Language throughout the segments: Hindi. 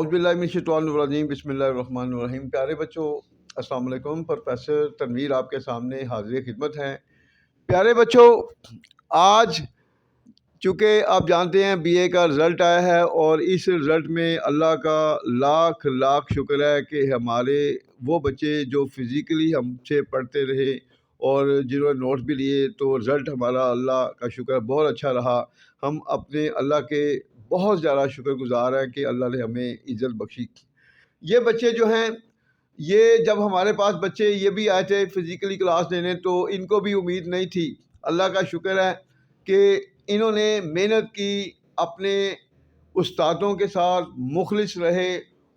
औज़ुबिल्लाहिमिनश्शैतानिर्रजीम बिस्मिल्लाहिर्रहमानिर्रहीम। प्यारे बच्चों, अस्सलाम वालेकुम। प्रोफेसर तनवीर आपके सामने हाज़िर खिदमत हैं। प्यारे बच्चों, आज चूँकि आप जानते हैं बीए का रिज़ल्ट आया है और इस रिज़ल्ट में अल्लाह का लाख लाख शुक्र है कि हमारे वो बच्चे जो फ़िज़िकली हमसे पढ़ते रहे और जिन्होंने नोट्स भी लिए, तो रिज़ल्ट हमारा अल्लाह का शुक्र बहुत अच्छा रहा। हम अपने अल्लाह के बहुत ज़्यादा शुक्रगुज़ार हैं कि अल्लाह ने हमें इज़्ज़त बख्शी। ये बच्चे जो हैं, ये जब हमारे पास बच्चे ये भी आए थे फ़िज़िकली क्लास लेने, तो इनको भी उम्मीद नहीं थी। अल्लाह का शुक्र है कि इन्होंने मेहनत की, अपने उस्तादों के साथ मुखलिस रहे।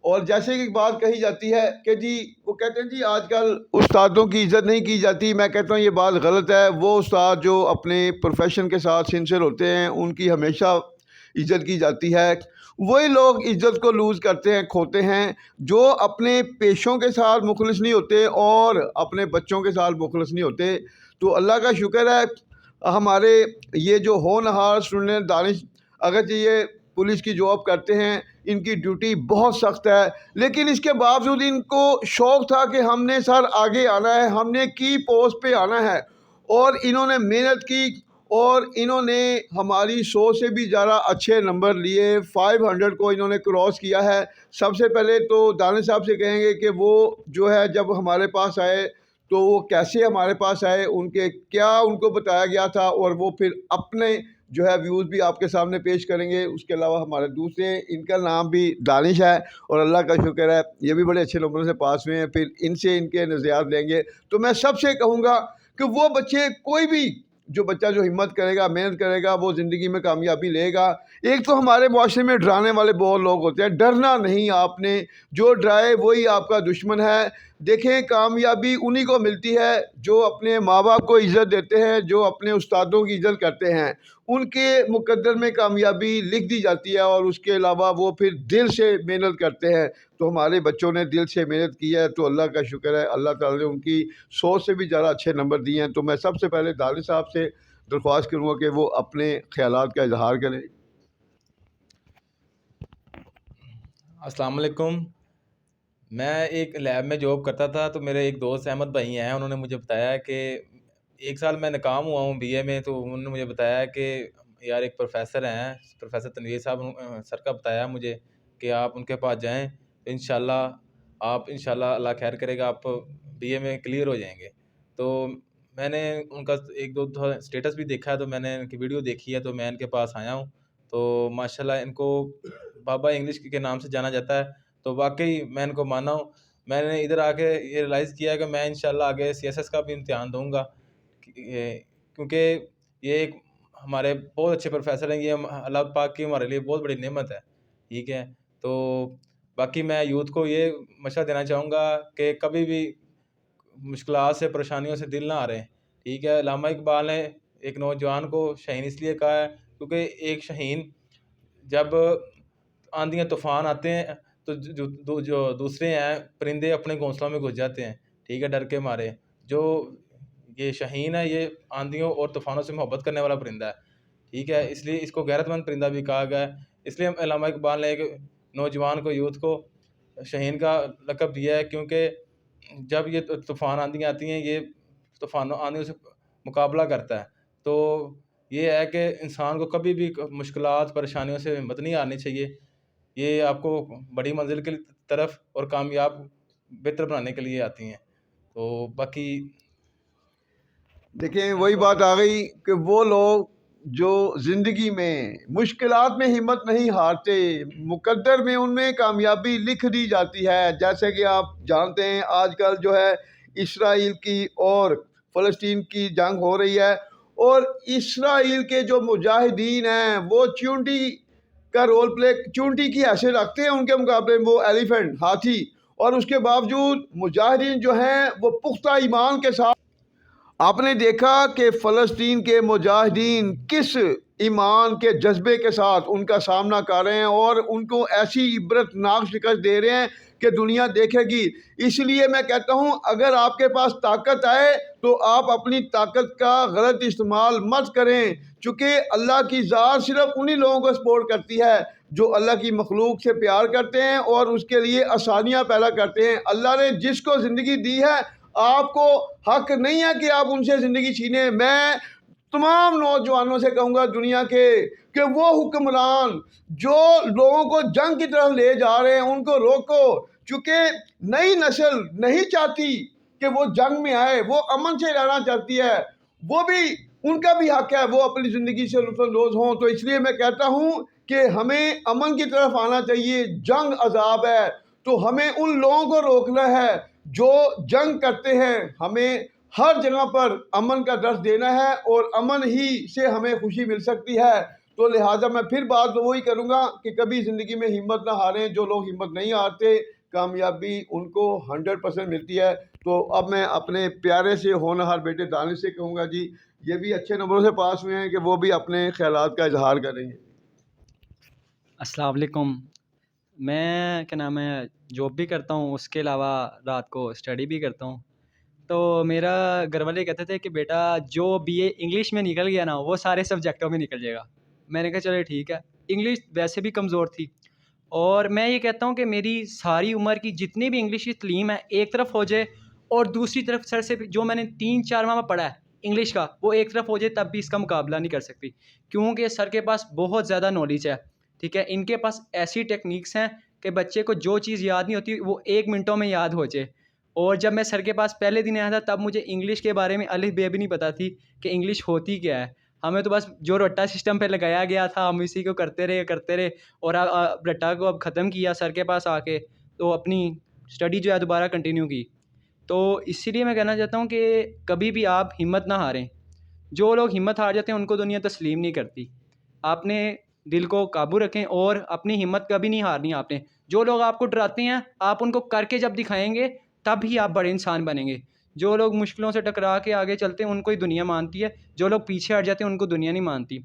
और जैसे कि बात कही जाती है कि जी, वो कहते हैं जी आजकल उस्तादों की इज़्ज़त नहीं की जाती। मैं कहता हूँ ये बात गलत है। वो उस्ताद जो अपने प्रोफेशन के साथ सिंसियर होते हैं, उनकी हमेशा इज़्ज़त की जाती है। वही लोग इज़्ज़त को लूज़ करते हैं, खोते हैं, जो अपने पेशों के साथ मुखलिस नहीं होते और अपने बच्चों के साथ मुखलिस नहीं होते। तो अल्लाह का शुक्र है, हमारे ये जो होनहार स्टूडेंट दानिश, अगर ये पुलिस की जॉब करते हैं, इनकी ड्यूटी बहुत सख्त है, लेकिन इसके बावजूद इनको शौक़ था कि हमने सर आगे आना है, हमने की पोस्ट पे आना है। और इन्होंने मेहनत की और इन्होंने हमारी 100 से भी ज़्यादा अच्छे नंबर लिए। 500 को इन्होंने क्रॉस किया है। सबसे पहले तो दानिश साहब से कहेंगे कि वो जो है जब हमारे पास आए तो वो कैसे हमारे पास आए, उनके क्या उनको बताया गया था, और वो फिर अपने जो है व्यूज़ भी आपके सामने पेश करेंगे। उसके अलावा हमारे दूसरे, इनका नाम भी दानिश है और अल्लाह का शुक्र है ये भी बड़े अच्छे नंबरों से पास हुए हैं। फिर इनसे इनके नज़रियात लेंगे। तो मैं सबसे कहूँगा कि वो बच्चे, कोई भी जो बच्चा जो हिम्मत करेगा, मेहनत करेगा, वो ज़िंदगी में कामयाबी लेगा। एक तो हमारे माशरे में डराने वाले बहुत लोग होते हैं। डरना नहीं आपने, जो डराए वही आपका दुश्मन है। देखें, कामयाबी उन्हीं को मिलती है जो अपने माँ बाप को इज़्ज़त देते हैं, जो अपने उस्तादों की इज़्ज़त करते हैं। उनके मुकद्दर में कामयाबी लिख दी जाती है और उसके अलावा वो फिर दिल से मेहनत करते हैं। तो हमारे बच्चों ने दिल से मेहनत की है, तो अल्लाह का शुक्र है, अल्लाह ताला ने उनकी 100 से भी ज़्यादा अच्छे नंबर दिए हैं। तो मैं सबसे पहले दानिश साहब से दरख्वास्त करूँगा कि वो अपने ख़यालात का इज़हार करें। अस्सलाम वालेकुम। मैं एक लैब में जॉब करता था, तो मेरे एक दोस्त अहमद भाई हैं, उन्होंने मुझे बताया कि 1 साल मैं नाकाम हुआ हूँ बीए में। तो उन्होंने मुझे बताया कि यार एक प्रोफ़ेसर हैं, प्रोफ़ेसर तनवीर साहब सर का बताया मुझे कि आप उनके पास जाएँ, तो इंशाल्लाह अल्लाह खैर करेगा, आप बीए में क्लियर हो जाएँगे। तो मैंने उनका 1-2 स्टेटस भी देखा है, तो मैंने इनकी वीडियो देखी है, तो मैं इनके पास आया हूँ। तो माशाल्लाह इनको बाबा इंग्लिश के नाम से जाना जाता है। तो वाक़ई मैं इनको माना हूँ। मैंने इधर आके ये रियलाइज़ किया है कि मैं इंशाल्लाह आगे सीएसएस का भी इम्तिहान दूँगा। क्योंकि ये एक हमारे बहुत अच्छे प्रोफ़ेसर हैं। ये अल्लाह पाक की हमारे लिए बहुत बड़ी नेमत है, ठीक है? तो बाकी मैं यूथ को ये मशवरा देना चाहूँगा कि कभी भी मुश्किलात से, परेशानियों से दिल ना हारें, ठीक है? अल्लामा इकबाल ने एक नौजवान को शाहीन इसलिए कहा है क्योंकि एक शाहीन जब आंधियाँ तूफ़ान आते हैं, तो जो दूसरे हैं परिंदे अपने घोंसलों में घुस जाते हैं, ठीक है, डर के मारे। जो ये शाहीन है, ये आंधियों और तूफ़ानों से मोहब्बत करने वाला परिंदा है, ठीक है? इसलिए इसको गैरतमंद परिंदा भी कहा गया है। इसलिए अल्लामा इकबाल ने एक नौजवान को, यूथ को शाहीन का लक़ब दिया है, क्योंकि जब ये तूफ़ान आंधियाँ आती हैं, ये तूफ़ानों आंधियों से मुकाबला करता है। तो ये है कि इंसान को कभी भी मुश्किलात, परेशानियों से हिम्मत नहीं हारनी चाहिए। ये आपको बड़ी मंज़िल की तरफ और कामयाब, बेहतर बनाने के लिए आती हैं। तो बाकी देखें, वही बात आ गई कि वो लोग जो ज़िंदगी में मुश्किलात में हिम्मत नहीं हारते, मुकद्दर में उनमें कामयाबी लिख दी जाती है। जैसे कि आप जानते हैं आजकल जो है इसराइल की और फ़लस्तीन की जंग हो रही है, और इसराइल के जो मुजाहिदीन हैं वो चींटी का रोल प्ले, चींटी की हैसियत रखते हैं उनके मुकाबले में, वो एलिफेंट, हाथी। और उसके बावजूद मुजाहिदीन जो हैं वो पुख्ता ईमान के साथ, आपने देखा कि फ़लस्तीन के मुजाहिदीन किस ईमान के जज्बे के साथ उनका सामना कर रहे हैं और उनको ऐसी इबरतनाक शिकस्त दे रहे हैं कि दुनिया देखेगी। इसलिए मैं कहता हूँ, अगर आपके पास ताकत आए तो आप अपनी ताकत का गलत इस्तेमाल मत करें, चूँकि अल्लाह की ज़ात सिर्फ उन्हीं लोगों को सपोर्ट करती है जो अल्लाह की मखलूक से प्यार करते हैं और उसके लिए आसानियाँ पैदा करते हैं। अल्लाह ने जिसको ज़िंदगी दी है, आपको हक नहीं है कि आप उनसे ज़िंदगी छीनें। मैं तमाम नौजवानों से कहूँगा दुनिया के कि वो हुक्मरान जो लोगों को जंग की तरफ ले जा रहे हैं, उनको रोको। चूँकि नई नस्ल नहीं चाहती कि वो जंग में आए, वो अमन से रहना चाहती है। वो भी, उनका भी हक है वो अपनी ज़िंदगी से लुत्फ़अंदोज़ हों। तो इसलिए मैं कहता हूँ कि हमें अमन की तरफ आना चाहिए। जंग अज़ाब है, तो हमें उन लोगों को रोकना है जो जंग करते हैं। हमें हर जगह पर अमन का दर्स देना है और अमन ही से हमें खुशी मिल सकती है। तो लिहाजा मैं फिर बात तो वही करूँगा कि कभी ज़िंदगी में हिम्मत ना हारें। जो लोग हिम्मत नहीं हारते, कामयाबी उनको 100% मिलती है। तो अब मैं अपने प्यारे से होनहार बेटे दानिश से कहूँगा, जी ये भी अच्छे नंबरों से पास हुए हैं कि वो भी अपने ख्यालात का इजहार करेंगे। अस्सलाम वालेकुम। मैं क्या नाम है जॉब भी करता हूँ, उसके अलावा रात को स्टडी भी करता हूँ। तो मेरा घर वाले कहते थे कि बेटा जो बीए इंग्लिश में निकल गया ना, वो सारे सब्जेक्टों में निकल जाएगा। मैंने कहा चलो ठीक है। इंग्लिश वैसे भी कमज़ोर थी और मैं ये कहता हूँ कि मेरी सारी उम्र की जितनी भी इंग्लिश की तालीम है एक तरफ हो जाए और दूसरी तरफ सर से जो मैंने 3-4 माह में पढ़ा है इंग्लिश का, वो एक तरफ हो जाए, तब भी इसका मुकाबला नहीं कर सकती। क्योंकि सर के पास बहुत ज़्यादा नॉलेज है, ठीक है। इनके पास ऐसी टेक्निक्स हैं कि बच्चे को जो चीज़ याद नहीं होती वो 1 मिनटों में याद हो जाए। और जब मैं सर के पास पहले दिन आया था तब मुझे इंग्लिश के बारे में अलिफ बे भी नहीं पता थी कि इंग्लिश होती क्या है। हमें तो बस जो रट्टा सिस्टम पे लगाया गया था हम इसी को करते रहे और रट्टा को अब ख़त्म किया सर के पास आके, तो अपनी स्टडी जो है दोबारा कंटिन्यू की। तो इसीलिए मैं कहना चाहता हूँ कि कभी भी आप हिम्मत ना हारें। जो लोग हिम्मत हार जाते हैं उनको दुनिया तस्लीम नहीं करती। आपने दिल को काबू रखें और अपनी हिम्मत कभी नहीं हारनी आपने। जो लोग आपको डराते हैं, आप उनको करके जब दिखाएँगे तब ही आप बड़े इंसान बनेंगे। जो लोग मुश्किलों से टकरा के आगे चलते हैं उनको ही दुनिया मानती है, जो लोग पीछे हट जाते हैं उनको दुनिया नहीं मानती।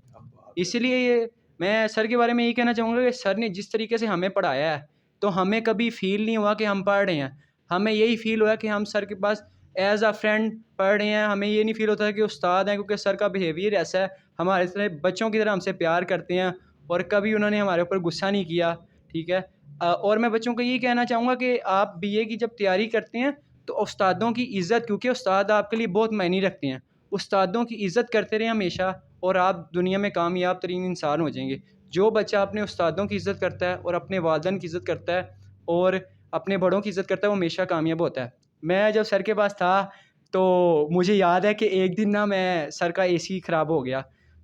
इसीलिए ये मैं सर के बारे में यही कहना चाहूँगा कि सर ने जिस तरीके से हमें पढ़ाया है, तो हमें कभी फ़ील नहीं हुआ कि हम पढ़ रहे हैं। हमें यही फ़ील हुआ कि हम सर के पास एज़ अ फ्रेंड पढ़ रहे हैं। हमें ये नहीं फ़ील होता है कि उस्ताद हैं, क्योंकि सर का बिहेवियर ऐसा है, हमारे तरह बच्चों की तरह हमसे प्यार करते हैं और कभी उन्होंने हमारे ऊपर गुस्सा नहीं किया, ठीक है। और मैं बच्चों को यही कहना चाहूँगा कि आप बीए की जब तैयारी करते हैं, तो उस्तादों की इज़्ज़त, क्योंकि उस्ताद आपके लिए बहुत मायने रखते हैं, उस्तादों की इज़्ज़त करते रहें हमेशा और आप दुनिया में कामयाब तरीन इंसान हो जाएँगे। जो बच्चा अपने उस्तादों की इज़्ज़त करता है और अपने वालिदैन की इज़्ज़त करता है और अपने बड़ों की इज़्ज़त करता है, वो हमेशा कामयाब होता है। मैं जब सर के पास था, तो मुझे याद है कि एक दिन ना मैं सर का एसी ख़राब हो गया,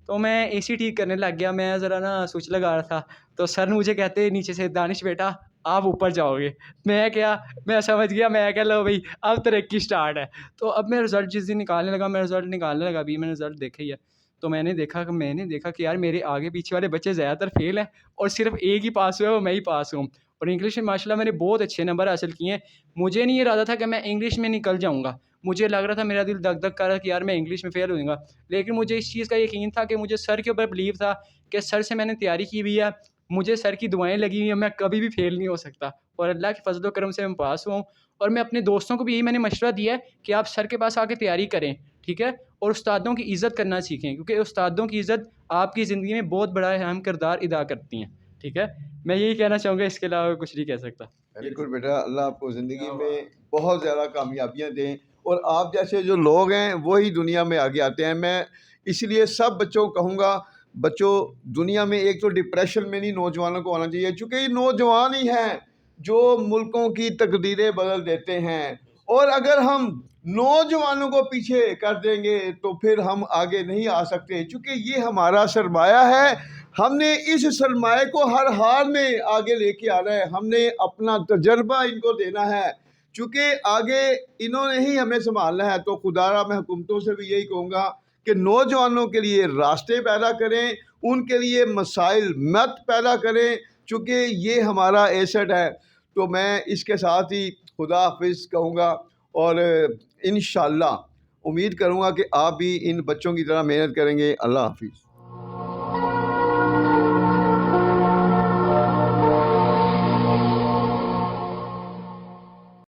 तो मैं एसी ठीक करने लग गया। मैं ज़रा ना स्विच लगा रहा था, तो सर मुझे कहते नीचे से, "दानिश बेटा, आप ऊपर जाओगे।" मैं समझ गया, मैं क्या लो भई अब तरक्की स्टार्ट है। तो अब मैं रिज़ल्ट जिस दिन निकालने लगा, अभी मैंने रिज़ल्ट देखा ही है। तो मैंने देखा कि यार मेरे आगे पीछे वाले बच्चे ज़्यादातर फ़ेल हैं और सिर्फ़ एक ही पास हुआ है, वो मैं ही पास हूँ। और इंग्लिश में माशाल्लाह मैंने बहुत अच्छे नंबर हासिल किए हैं। मुझे नहीं इरादा था कि मैं इंग्लिश में निकल जाऊँगा। मुझे लग रहा था, मेरा दिल धक-धक कर रहा था कि यार मैं इंग्लिश में फ़ेल हो जाऊँगा। लेकिन मुझे इस चीज़ का यकीन था कि मुझे सर के ऊपर बिलीव था कि सर से मैंने तैयारी की हुई है, मुझे सर की दुआएँ लगी हुई हैं, मैं कभी भी फ़ेल नहीं हो सकता। और अल्लाह के फ़ज़ल व करम से मैं पास हुआ हूँ। और मैं अपने दोस्तों को भी यही मैंने मशवरा दिया है कि आप सर के पास आके तैयारी करें, ठीक है? और उस्तादों की इज़्ज़त करना सीखें, क्योंकि उस्तादों की इज़्ज़त आपकी ज़िंदगी में बहुत बड़ा अहम किरदार अदा करती हैं, ठीक है? मैं यही कहना चाहूँगा, इसके अलावा कुछ नहीं कह सकता। बिल्कुल बेटा, अल्लाह आपको ज़िंदगी में बहुत ज़्यादा कामयाबियाँ दें और आप जैसे जो लोग हैं वही दुनिया में आगे आते हैं। मैं इसलिए सब बच्चों को कहूँगा, बच्चों दुनिया में एक तो डिप्रेशन में नहीं नौजवानों को आना चाहिए, चूँकि ये नौजवान ही हैं जो मुल्कों की तकदीरें बदल देते हैं। और अगर हम नौजवानों को पीछे कर देंगे तो फिर हम आगे नहीं आ सकते, चूँकि ये हमारा सरमाया है। हमने इस सरमाए को हर हाल में आगे लेके आना है, हमने अपना तजर्बा इनको देना है, चूँकि आगे इन्होंने ही हमें संभालना है। तो खुदारा मैं हुकूमतों से भी यही कहूँगा कि नौजवानों के लिए रास्ते पैदा करें, उनके लिए मसाइल मत पैदा करें, चूँकि ये हमारा एसेट है। तो मैं इसके साथ ही खुदा हाफिज़ कहूँगा और इंशाअल्लाह उम्मीद करूँगा कि आप भी इन बच्चों की तरह मेहनत करेंगे। अल्लाह हाफिज़।